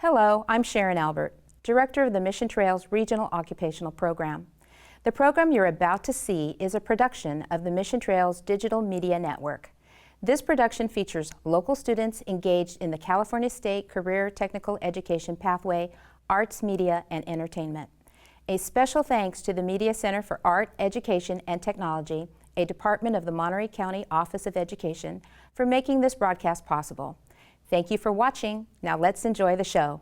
Hello, I'm Sharon Albert, Director of the Mission Trails Regional Occupational Program. The program you're about to see is a production of the Mission Trails Digital Media Network. This production features local students engaged in the California State Career Technical Education Pathway, Arts, Media, and Entertainment. A special thanks to the Media Center for Art, Education, and Technology, a department of the Monterey County Office of Education, for making this broadcast possible. Thank you for watching. Now let's enjoy the show.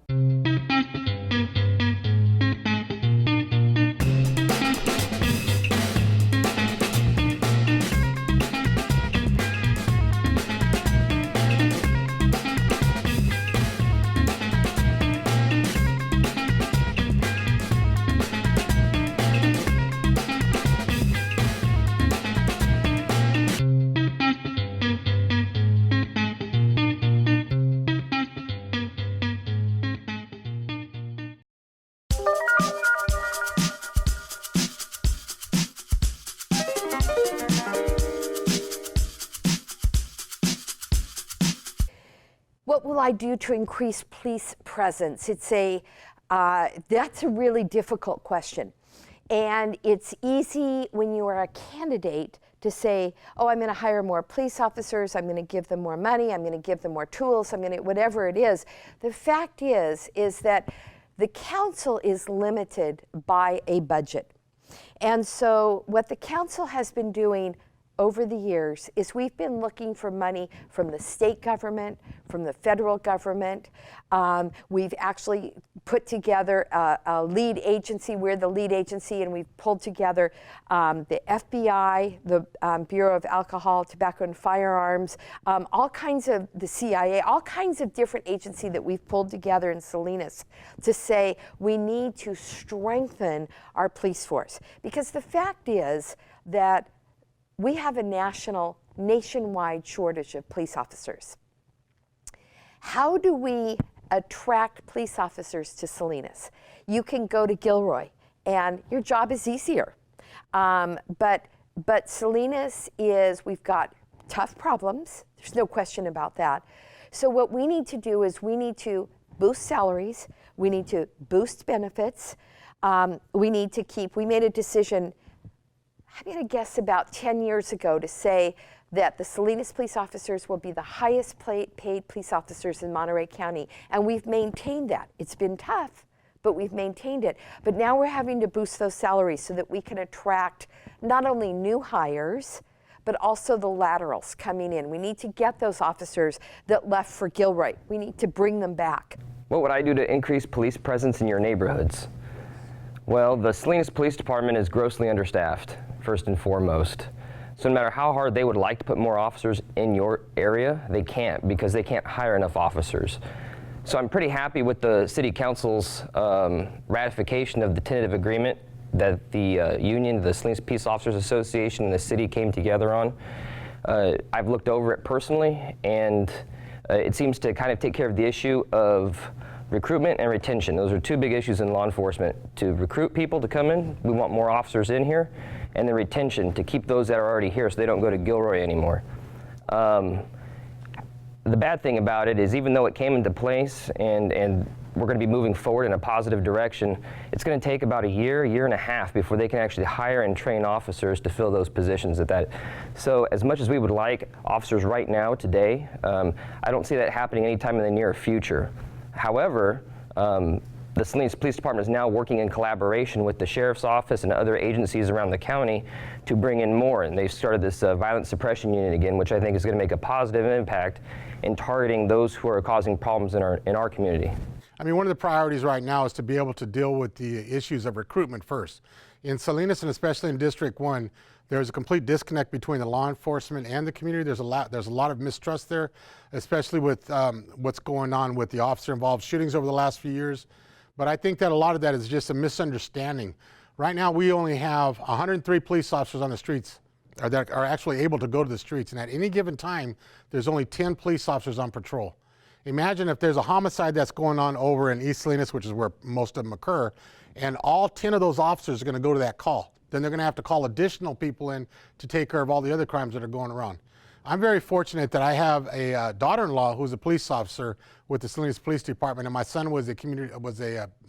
What will I do to increase police presence? That's a really difficult question. And it's easy when you are a candidate to say, oh, I'm going to hire more police officers, I'm going to give them more money, I'm going to give them more tools, I'm going to, whatever it is. The fact is that the council is limited by a budget. And so what the council has been doing over the years is we've been looking for money from the state government, from the federal government. We've actually put together a lead agency. We're the lead agency, and we've pulled together the FBI, the Bureau of Alcohol, Tobacco, and Firearms, all kinds of the CIA, all kinds of different agencies that we've pulled together in Salinas to say we need to strengthen our police force. Because the fact is that we have a nationwide shortage of police officers. How do we attract police officers to Salinas? You can go to Gilroy, and your job is easier. But Salinas we've got tough problems. There's no question about that. So what we need to do is we need to boost salaries. We need to boost benefits. We made a decision, I'm going to guess about 10 years ago, to say that the Salinas police officers will be the highest paid police officers in Monterey County. And we've maintained that. It's been tough, but we've maintained it. But now we're having to boost those salaries so that we can attract not only new hires, but also the laterals coming in. We need to get those officers that left for Gilroy. We need to bring them back. What would I do to increase police presence in your neighborhoods? Well, the Salinas Police Department is grossly understaffed, first and foremost. So no matter how hard they would like to put more officers in your area, they can't, because they can't hire enough officers. So I'm pretty happy with the City Council's ratification of the tentative agreement that the union, the Salinas Peace Officers Association, and the city came together on. I've looked over it personally, and it seems to kind of take care of the issue of recruitment and retention. Those are two big issues in law enforcement. To recruit people to come in, we want more officers in here, and the retention, to keep those that are already here so they don't go to Gilroy anymore. The bad thing about it is, even though it came into place and we're going to be moving forward in a positive direction, it's going to take about a year and a half before they can actually hire and train officers to fill those positions at that. So as much as we would like officers right now, today, I don't see that happening anytime in the near future. However, the Salinas Police Department is now working in collaboration with the Sheriff's Office and other agencies around the county to bring in more. And they've started this violence suppression unit again, which I think is going to make a positive impact in targeting those who are causing problems in our community. I mean, one of the priorities right now is to be able to deal with the issues of recruitment first. In Salinas, and especially in District 1, there's a complete disconnect between the law enforcement and the community. There's a lot of mistrust there, especially with what's going on with the officer-involved shootings over the last few years. But I think that a lot of that is just a misunderstanding. Right now, we only have 103 police officers on the streets that are actually able to go to the streets. And at any given time, there's only 10 police officers on patrol. Imagine if there's a homicide that's going on over in East Salinas, which is where most of them occur, and all 10 of those officers are going to go to that call. Then they're going to have to call additional people in to take care of all the other crimes that are going around. I'm very fortunate that I have a daughter-in-law who's a police officer with the Salinas Police Department, and my son was a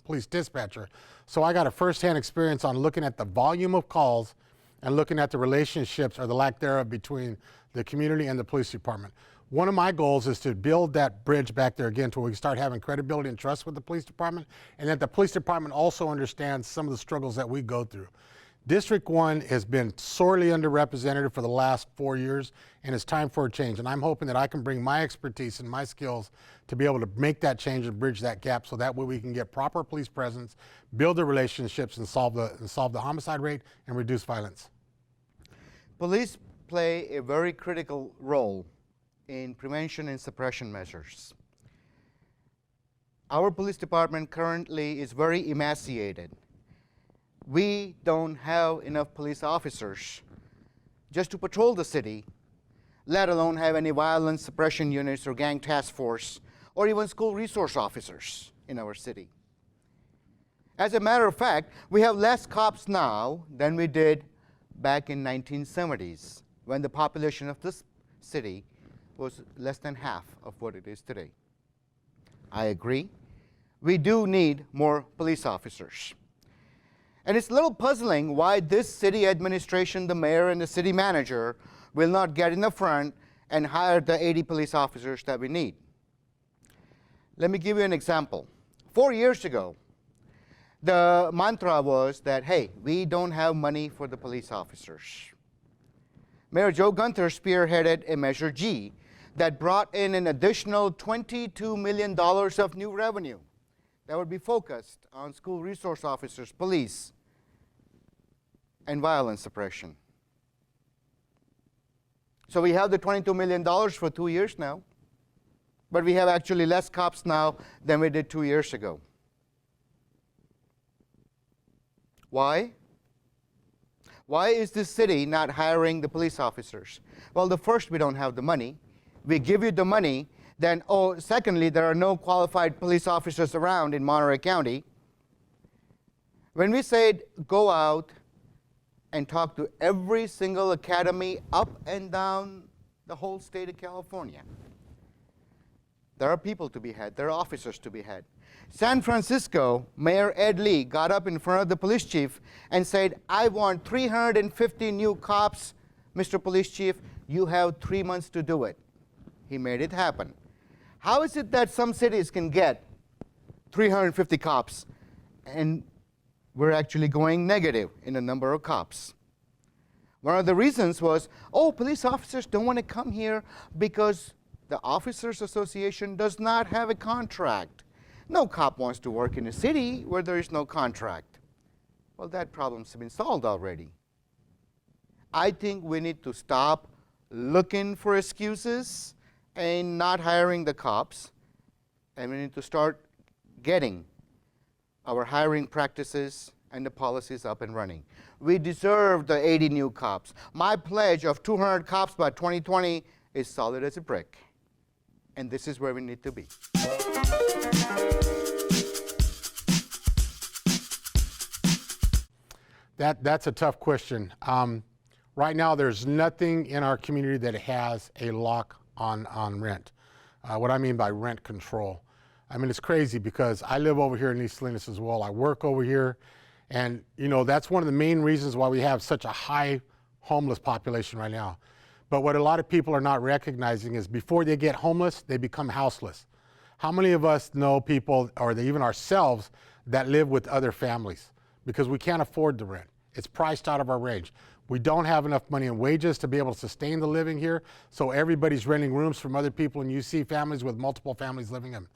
police dispatcher. So I got a first-hand experience on looking at the volume of calls and looking at the relationships or the lack thereof between the community and the police department. One of my goals is to build that bridge back there again to where we start having credibility and trust with the police department, and that the police department also understands some of the struggles that we go through. District 1 has been sorely underrepresented for the last 4 years, and it's time for a change. And I'm hoping that I can bring my expertise and my skills to be able to make that change and bridge that gap, so that way we can get proper police presence, build the relationships, and solve the homicide rate and reduce violence. Police play a very critical role in prevention and suppression measures. Our police department currently is very emaciated. We don't have enough police officers just to patrol the city, let alone have any violence suppression units or gang task force or even school resource officers in our city. As a matter of fact, we have less cops now than we did back in 1970s, when the population of this city was less than half of what it is today. I agree. We do need more police officers. And it's a little puzzling why this city administration, the mayor and the city manager, will not get in the front and hire the 80 police officers that we need. Let me give you an example. 4 years ago, the mantra was that, hey, we don't have money for the police officers. Mayor Joe Gunther spearheaded a Measure G that brought in an additional $22 million of new revenue that would be focused on school resource officers, police, and violence suppression. So we have the $22 million for 2 years now, but we have actually less cops now than we did 2 years ago. Why? Why is this city not hiring the police officers? Well, the first, we don't have the money. We give you the money, then, secondly, there are no qualified police officers around in Monterey County. When we said go out and talk to every single academy up and down the whole state of California, there are people to be had, there are officers to be had. San Francisco, Mayor Ed Lee got up in front of the police chief and said, I want 350 new cops, Mr. Police Chief, you have 3 months to do it. He made it happen. How is it that some cities can get 350 cops and we're actually going negative in the number of cops? One of the reasons was, police officers don't want to come here because the Officers Association does not have a contract. No cop wants to work in a city where there is no contract. Well, that problem's been solved already. I think we need to stop looking for excuses and not hiring the cops, and we need to start getting our hiring practices and the policies up and running. We deserve the 80 new cops. My pledge of 200 cops by 2020 is solid as a brick, and this is where we need to be. That's a tough question. Right now, there's nothing in our community that has a lock on rent. What I mean by rent control. I mean, it's crazy because I live over here in East Salinas as well. I work over here, and that's one of the main reasons why we have such a high homeless population right now. But what a lot of people are not recognizing is before they get homeless, they become houseless. How many of us know people, or even ourselves, that live with other families because we can't afford the rent? It's priced out of our range. We don't have enough money in wages to be able to sustain the living here, so everybody's renting rooms from other people, and you see families with multiple families living in.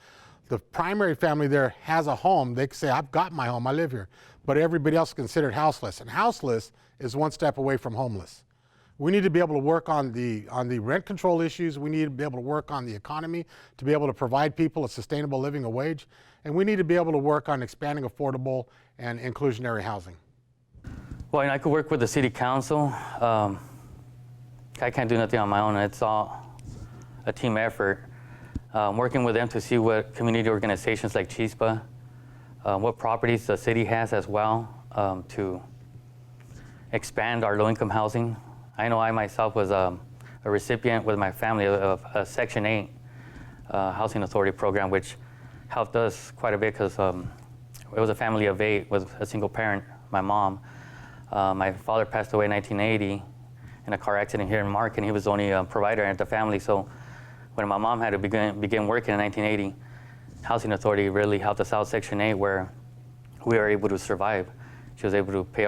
The primary family there has a home. They can say, I've got my home, I live here. But everybody else is considered houseless, and houseless is one step away from homeless. We need to be able to work on the rent control issues. We need to be able to work on the economy to be able to provide people a sustainable living, a wage. And we need to be able to work on expanding affordable and inclusionary housing. Well, I could work with the city council. I can't do nothing on my own. It's all a team effort. Working with them to see what community organizations like CHISPA, what properties the city has as well to expand our low-income housing. I know I myself was a a recipient with my family of a Section 8 Housing Authority program, which helped us quite a bit because it was a family of 8 with a single parent, my mom. My father passed away in 1980 in a car accident here in Mark, and he was the only provider at the family. So when my mom had to begin working in 1980, Housing Authority really helped us out, Section 8, where we were able to survive. She was able to pay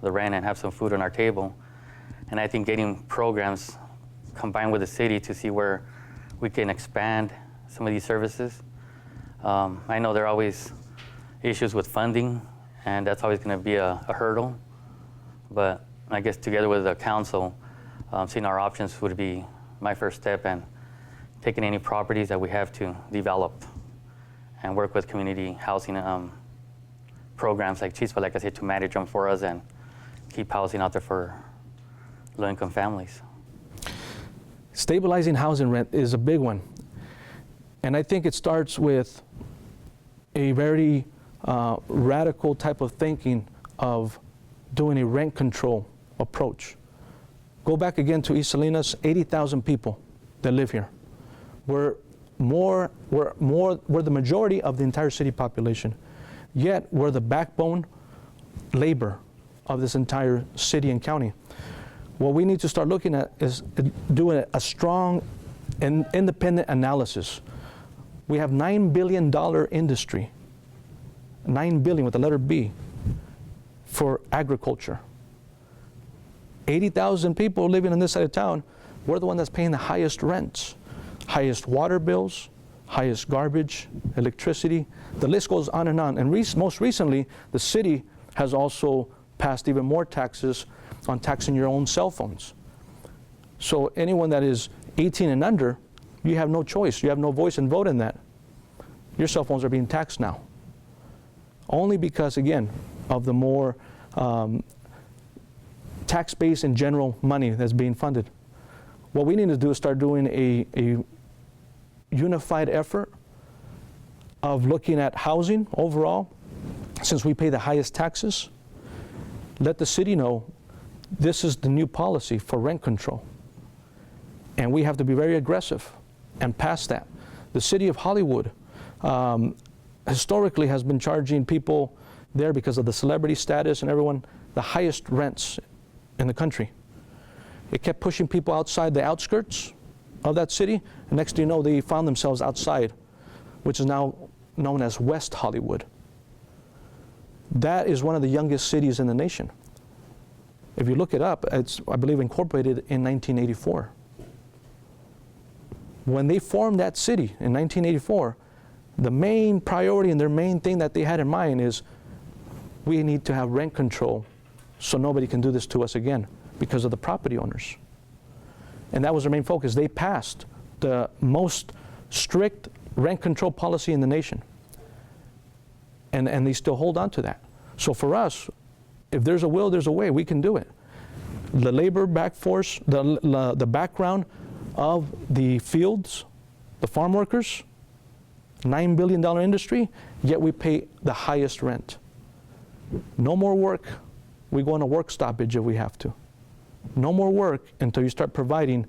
the rent and have some food on our table. And I think getting programs combined with the city to see where we can expand some of these services. I know there are always issues with funding, and that's always going to be a hurdle. But I guess together with the council, seeing our options would be my first step, and taking any properties that we have to develop and work with community housing programs like Chispa, like I said, to manage them for us and keep housing out there for low-income families. Stabilizing housing rent is a big one. And I think it starts with a very radical type of thinking of doing a rent control approach. Go back again to East Salinas, 80,000 people that live here. We're the majority of the entire city population. Yet we're the backbone labor of this entire city and county. What we need to start looking at is doing a strong and independent analysis. We have $9 billion industry, $9 billion with the letter B, for agriculture. 80,000 people living on this side of town, we're the one that's paying the highest rents, highest water bills, highest garbage, electricity. The list goes on and on. And most recently, the city has also passed even more taxes on taxing your own cell phones. So anyone that is 18 and under, you have no choice. You have no voice and vote in that. Your cell phones are being taxed now. Only because, again, of the more tax base and general money that's being funded. What we need to do is start doing a unified effort of looking at housing overall, since we pay the highest taxes. Let the city know this is the new policy for rent control. And we have to be very aggressive and pass that. The city of Hollywood historically has been charging people there, because of the celebrity status and everyone, the highest rents in the country. It kept pushing people outside the outskirts of that city, and next thing you know, they found themselves outside, which is now known as West Hollywood. That is one of the youngest cities in the nation. If you look it up, it's, I believe, incorporated in 1984. When they formed that city in 1984, the main priority and their main thing that they had in mind is, we need to have rent control so nobody can do this to us again because of the property owners. And that was their main focus. They passed the most strict rent control policy in the nation. And they still hold on to that. So for us, if there's a will, there's a way. We can do it. The labor backforce, the background of the fields, the farm workers, $9 billion industry, yet we pay the highest rent. No more work. We go on a work stoppage if we have to. No more work until you start providing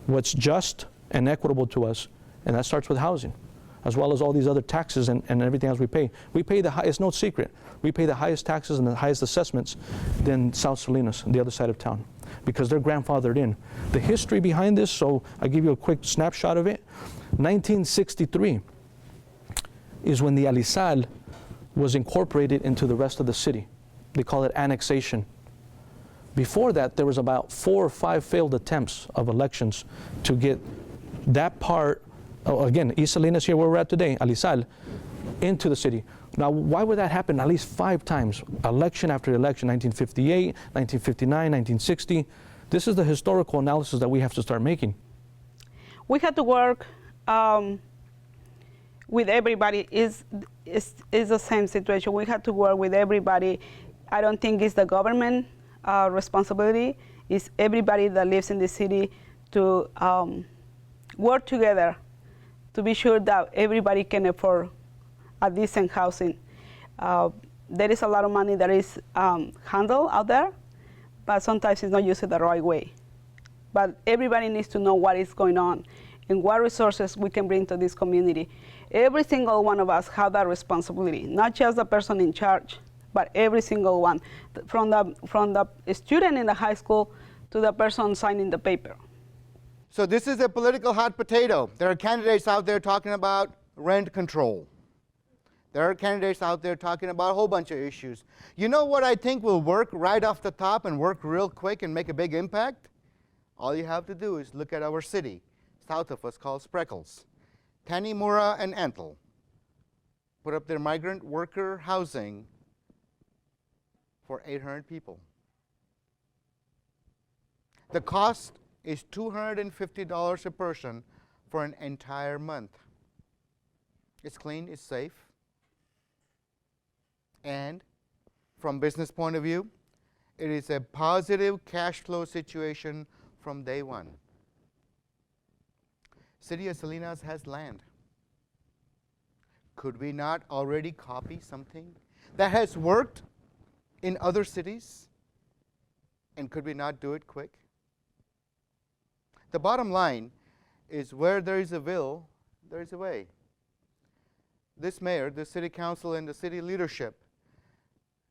what's just and equitable to us, and that starts with housing, as well as all these other taxes and everything else we pay. We pay the highest, it's no secret, we pay the highest taxes and the highest assessments than South Salinas, the other side of town, because they're grandfathered in. The history behind this, so I'll give you a quick snapshot of it. 1963 is when the Alisal was incorporated into the rest of the city. They call it annexation. Before that, there was about 4 or 5 failed attempts of elections to get that part, again, East Salinas here where we're at today, Alisal, into the city. Now, why would that happen at least 5 times? Election after election, 1958, 1959, 1960. This is the historical analysis that we have to start making. We had to work with everybody. Is the same situation. We had to work with everybody. I don't think it's the government responsibility. It's everybody that lives in the city to work together to be sure that everybody can afford a decent housing. There is a lot of money that is handled out there, but sometimes it's not used the right way. but everybody needs to know what is going on and what resources we can bring to this community. Every single one of us have that responsibility, not just the person in charge, but every single one, from the student in the high school to the person signing the paper. So this is a political hot potato. There are candidates out there talking about rent control. There are candidates out there talking about a whole bunch of issues. You know what I think will work right off the top and work real quick and make a big impact? All you have to do is look at our city, south of us, called Spreckles. Tanimura and Antle put up their migrant worker housing for 800 people. The cost is $250 a person for an entire month. It's clean, it's safe, and from business point of view, it is a positive cash flow situation from day one. City of Salinas has land. Could we not already copy something that has worked in other cities? And could we not do it quick? The bottom line is, where there is a will, there is a way. This mayor, the city council, and the city leadership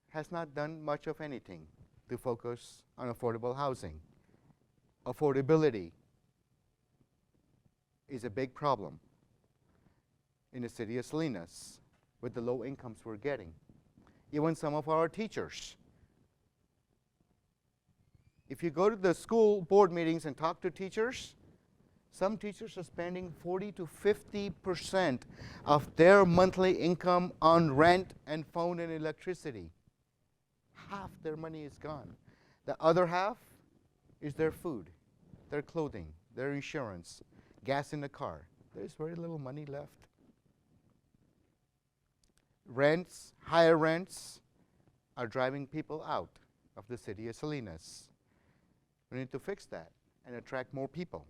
has not done much of anything to focus on affordable housing. Affordability is a big problem in the city of Salinas with the low incomes we're getting. Even some of our teachers. If you go to the school board meetings and talk to teachers, some teachers are spending 40 to 50% of their monthly income on rent and phone and electricity. Half their money is gone. The other half is their food, their clothing, their insurance, gas in the car. There's very little money left. Rents, higher rents, are driving people out of the city of Salinas. We need to fix that and attract more people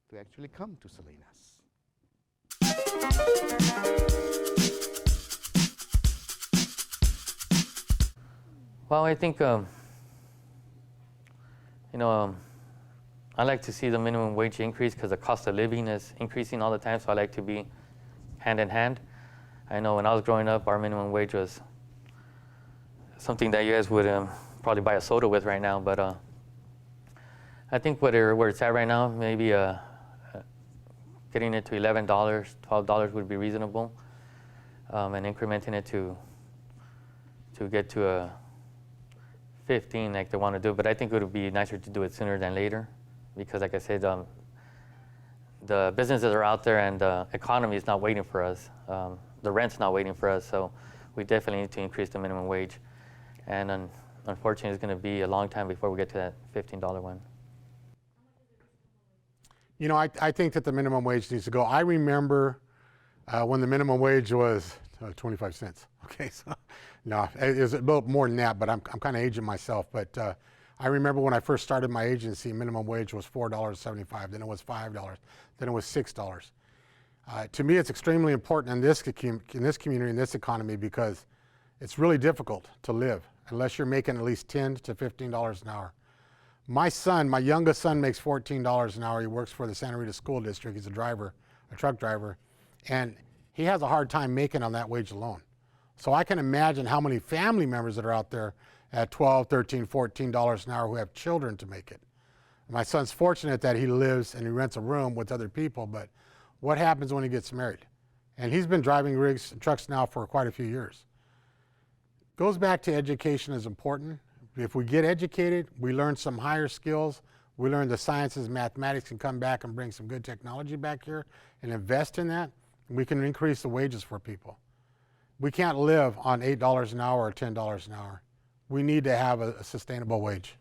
to actually come to Salinas. Well, I think, I like to see the minimum wage increase because the cost of living is increasing all the time, so I like to be hand in hand. I know when I was growing up, our minimum wage was something that you guys would probably buy a soda with right now, but I think where it's at right now, maybe getting it to $11, $12 would be reasonable, and incrementing it to get to a 15 like they want to do. But I think it would be nicer to do it sooner than later, because like I said, the businesses are out there and the economy is not waiting for us. The rent's not waiting for us, so we definitely need to increase the minimum wage. And unfortunately, it's going to be a long time before we get to that $15 one. You know, I think that the minimum wage needs to go. I remember when the minimum wage was 25 cents. Okay, so no, it was a little more than that, but I'm kind of aging myself. But I remember when I first started my agency, minimum wage was $4.75, then it was $5, then it was $6. To me, it's extremely important in this community, in this economy, because it's really difficult to live unless you're making at least $10 to $15 an hour. My son, my youngest son, makes $14 an hour. He works for the Santa Rita School District. He's a truck driver, and he has a hard time making on that wage alone. So I can imagine how many family members that are out there at $12, $13, $14 an hour who have children to make it. My son's fortunate that he lives and he rents a room with other people, but what happens when he gets married? And he's been driving rigs and trucks now for quite a few years. Goes back to education is important. If we get educated, we learn some higher skills, we learn the sciences, mathematics, and come back and bring some good technology back here and invest in that, we can increase the wages for people. We can't live on $8 an hour or $10 an hour. We need to have a sustainable wage.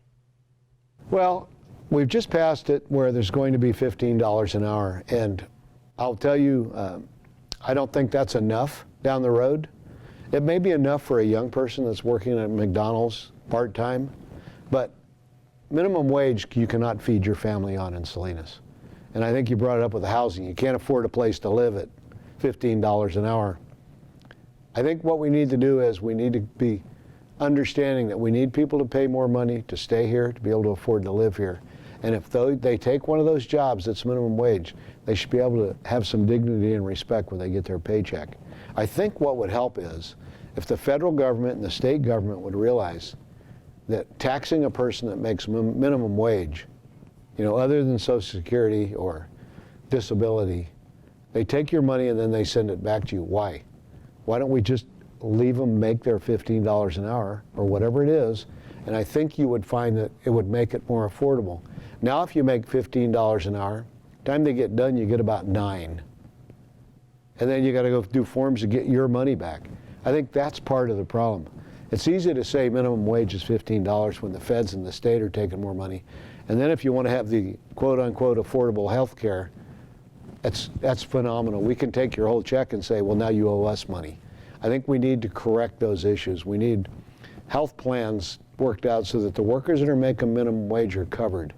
Well, we've just passed it where there's going to be $15 an hour, and I'll tell you, I don't think that's enough down the road. It may be enough for a young person that's working at McDonald's part-time, but minimum wage you cannot feed your family on in Salinas. And I think you brought it up with the housing. You can't afford a place to live at $15 an hour. I think what we need to do is we need to be understanding that we need people to pay more money to stay here, to be able to afford to live here. And if they take one of those jobs that's minimum wage, they should be able to have some dignity and respect when they get their paycheck. I think what would help is if the federal government and the state government would realize that taxing a person that makes minimum wage, you know, other than Social Security or disability, they take your money and then they send it back to you. Why? Why don't we just leave them make their $15 an hour or whatever it is? And I think you would find that it would make it more affordable. Now, if you make $15 an hour, time they get done, you get about $9. And then you got to go do forms to get your money back. I think that's part of the problem. It's easy to say minimum wage is $15 when the feds and the state are taking more money. And then if you want to have the quote-unquote affordable health care, that's phenomenal. We can take your whole check and say, well, now you owe us money. I think we need to correct those issues. We need health plans worked out so that the workers that are making minimum wage are covered.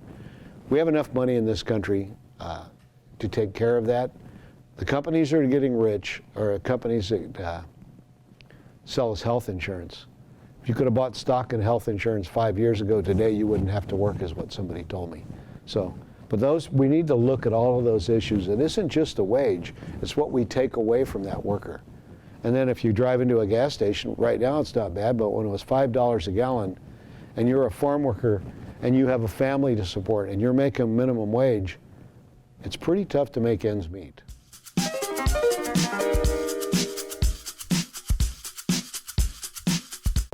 We have enough money in this country to take care of that. The companies that are getting rich are companies that sell us health insurance. If you could have bought stock in health insurance 5 years ago, today you wouldn't have to work, is what somebody told me. So, but we need to look at all of those issues. It isn't just the wage, it's what we take away from that worker. And then if you drive into a gas station, right now it's not bad, but when it was $5 a gallon, and you're a farm worker, and you have a family to support, and you're making minimum wage, it's pretty tough to make ends meet.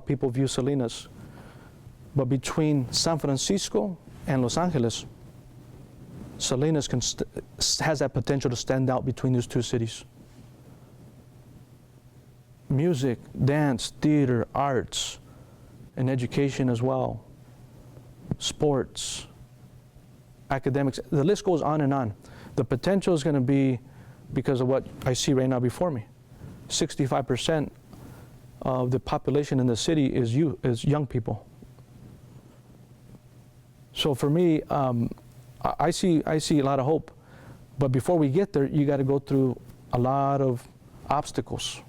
People view Salinas, but between San Francisco and Los Angeles, Salinas has that potential to stand out between these two cities. Music, dance, theater, arts, and education as well. Sports, academics, the list goes on and on. The potential is going to be, because of what I see right now before me, 65% of the population in the city is young people. So for me, I see a lot of hope, but before we get there, you got to go through a lot of obstacles.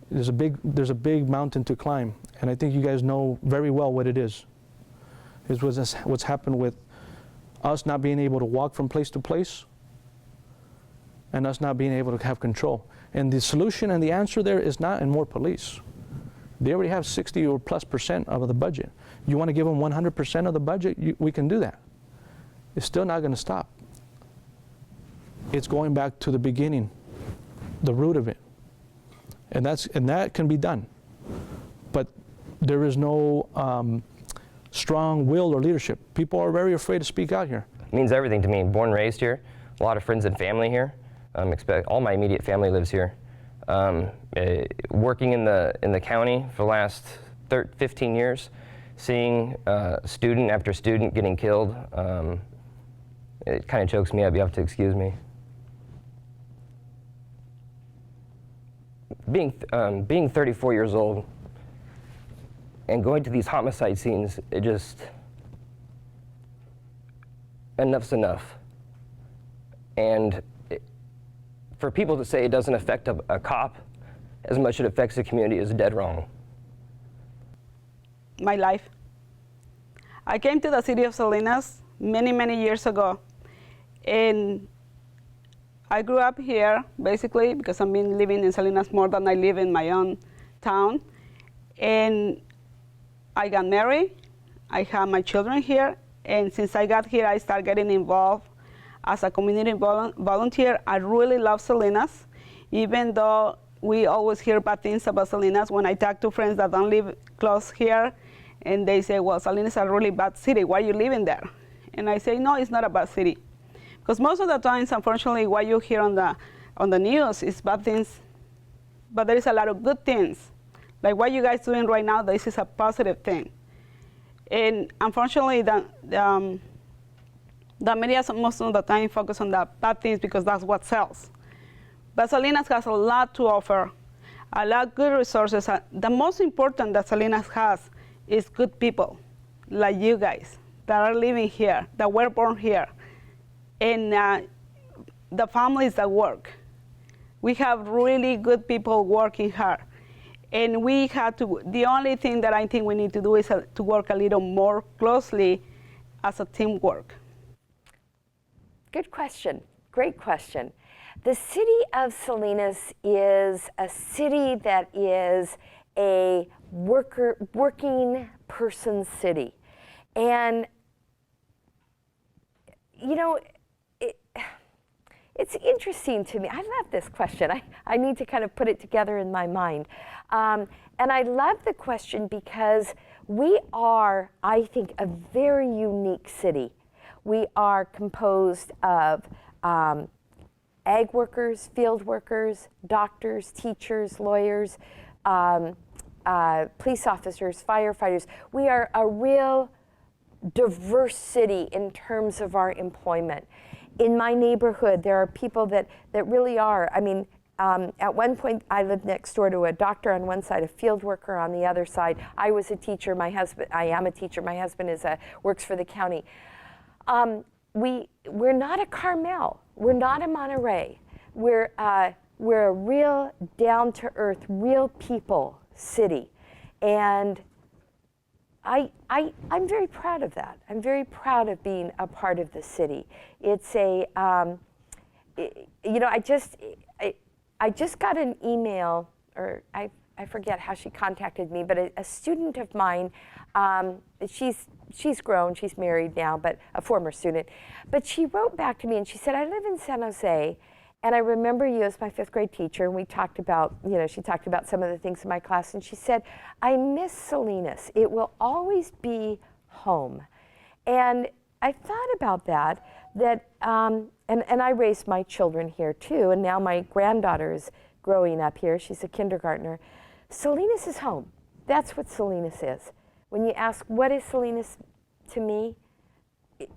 There's a big mountain to climb, and I think you guys know very well what it is. It was what's happened with us not being able to walk from place to place, and us not being able to have control. And the solution and the answer there is not in more police. They already have 60 or plus % of the budget. You want to give them 100% of the budget? We can do that. It's still not going to stop. It's going back to the beginning, the root of it. And that can be done. But there is no strong will or leadership. People are very afraid to speak out here. It means everything to me. Born and raised here, a lot of friends and family here. All my immediate family lives here. Working in the county for the last 15 years, seeing student after student getting killed, it kind of chokes me up. You have to excuse me. Being 34 years old and going to these homicide scenes, enough's enough. And for people to say it doesn't affect a cop as much as it affects the community is dead wrong. My life. I came to the city of Salinas many, many years ago. And I grew up here, basically, because I've been living in Salinas more than I live in my own town. And I got married. I have my children here. And since I got here, I started getting involved as a community volunteer. I really love Salinas, even though we always hear bad things about Salinas. When I talk to friends that don't live close here, and they say, well, Salinas is a really bad city. Why are you living there? And I say, no, it's not a bad city. Because most of the times, unfortunately, what you hear on the news is bad things, but there is a lot of good things. Like what you guys doing right now, this is a positive thing. And unfortunately, the media most of the time focus on the bad things because that's what sells. But Salinas has a lot to offer, a lot of good resources. The most important that Salinas has is good people, like you guys, that are living here, that were born here, and the families that work. We have really good people working hard. And we have to, the only thing that I think we need to do is to work a little more closely as a teamwork? Good question. Great question. The city of Salinas is a city that is a working person city. And, you know, it's interesting to me. I love this question. I need to kind of put it together in my mind. And I love the question because we are, I think, a very unique city. We are composed of ag workers, field workers, doctors, teachers, lawyers, police officers, firefighters. We are a real diverse city in terms of our employment. In my neighborhood, there are people that really are. I mean, at one point, I lived next door to a doctor on one side, a field worker on the other side. I was a teacher. I am a teacher. My husband works for the county. We're not a Carmel. We're not a Monterey. We're a real down-to-earth, real people city, and I'm very proud of that. I'm very proud of being a part of the city. It's a, you know, I just got an email, or I forget how she contacted me, but a student of mine, she's grown, she's married now, but a former student. But she wrote back to me and she said, I live in San Jose, and I remember you as my 5th grade teacher, and we talked about, you know, she talked about some of the things in my class, and she said, I miss Salinas. It will always be home. And I thought about that, and I raised my children here too, and now my granddaughter is growing up here. She's a kindergartner. Salinas is home. That's what Salinas is. When you ask, what is Salinas to me?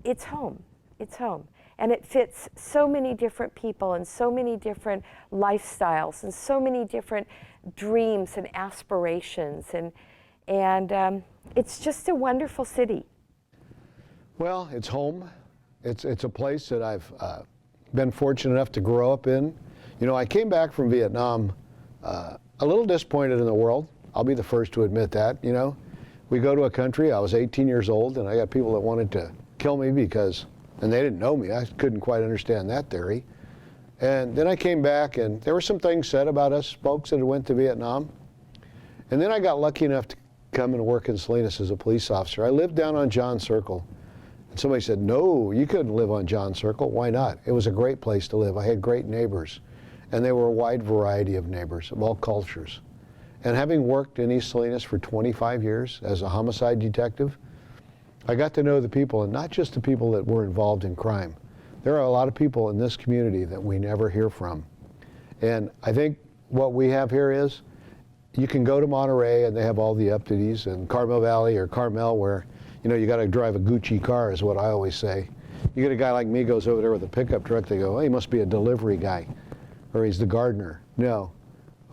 It's home. It's home. And it fits so many different people and so many different lifestyles and so many different dreams and aspirations. And it's just a wonderful city. Well, it's home. It's a place that I've been fortunate enough to grow up in. You know, I came back from Vietnam a little disappointed in the world. I'll be the first to admit that, you know. We go to a country, I was 18 years old, and I got people that wanted to kill me because, and they didn't know me. I couldn't quite understand that theory. And then I came back, and there were some things said about us folks that went to Vietnam. And then I got lucky enough to come and work in Salinas as a police officer. I lived down on John Circle. And somebody said, no, you couldn't live on John Circle. Why not? It was a great place to live. I had great neighbors. And they were a wide variety of neighbors of all cultures. And having worked in East Salinas for 25 years as a homicide detective, I got to know the people, and not just the people that were involved in crime. There are a lot of people in this community that we never hear from. And I think what we have here is, you can go to Monterey and they have all the up-to-date, and Carmel Valley or Carmel where, you know, you got to drive a Gucci car is what I always say. You get a guy like me goes over there with a pickup truck, they go, oh, he must be a delivery guy, or he's the gardener. No.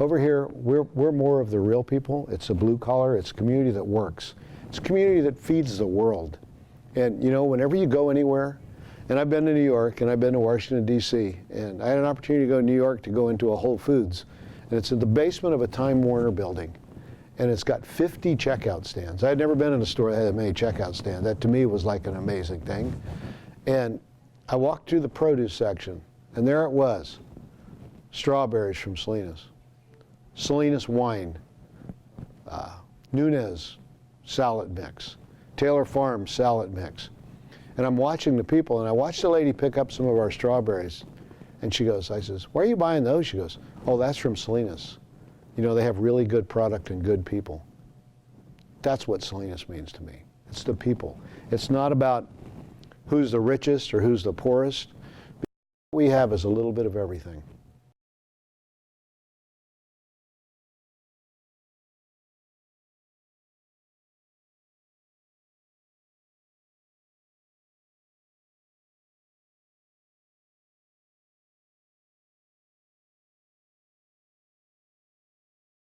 Over here, we're more of the real people. It's a blue collar, it's a community that works. It's a community that feeds the world. And you know, whenever you go anywhere, and I've been to New York and I've been to Washington, D.C., and I had an opportunity to go to New York to go into a Whole Foods, and it's in the basement of a Time Warner building, and it's got 50 checkout stands. I had never been in a store that had that many checkout stands. That to me was like an amazing thing. And I walked through the produce section, and there it was, strawberries from Salinas, Salinas wine, Nunez salad mix, Taylor Farms salad mix. And I'm watching the people, and I watched the lady pick up some of our strawberries, and she goes, I says, where are you buying those? She goes, oh, that's from Salinas. You know, they have really good product and good people. That's what Salinas means to me. It's the people. It's not about who's the richest or who's the poorest. What we have is a little bit of everything.